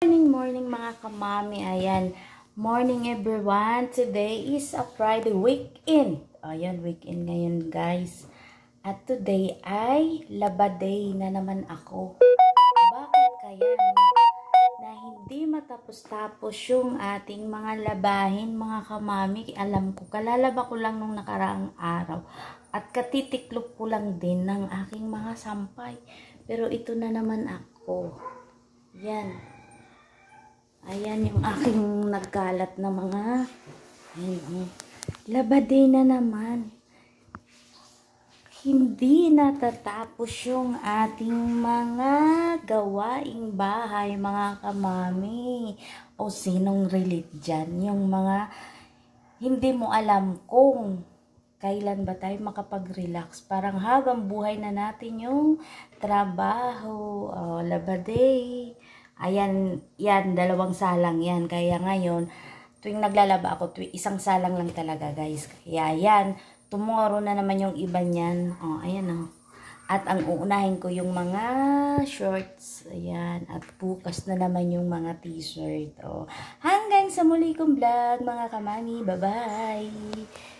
Morning mga kamami. Ayan. Morning everyone. Today is a Friday weekend. Ayan, weekend ngayon guys. At today ay laba day na naman ako. Bakit kaya na hindi matapos-tapos yung ating mga labahin mga kamami? Alam ko, kalalaba ko lang nung nakaraang araw. At katitiklop ko lang din ng aking mga sampay. Pero ito na naman ako. Yan. Ayan yung aking nagkalat na mga labaday na naman. Hindi natatapos yung ating mga gawaing bahay mga kamami. O sinong relate dyan? Yung mga hindi mo alam kung kailan ba tayo makapag-relax. Parang habang buhay na natin yung trabaho, labaday. Ayan, yan, dalawang salang yan. Kaya ngayon, tuwing naglalaba ako, isang salang lang talaga guys. Kaya yan, tomorrow na naman yung iba niyan. Ayan. At ang uunahin ko yung mga shorts. Ayan. At bukas na naman yung mga t-shirt. Hanggang sa muli kong vlog mga kamami. Bye-bye!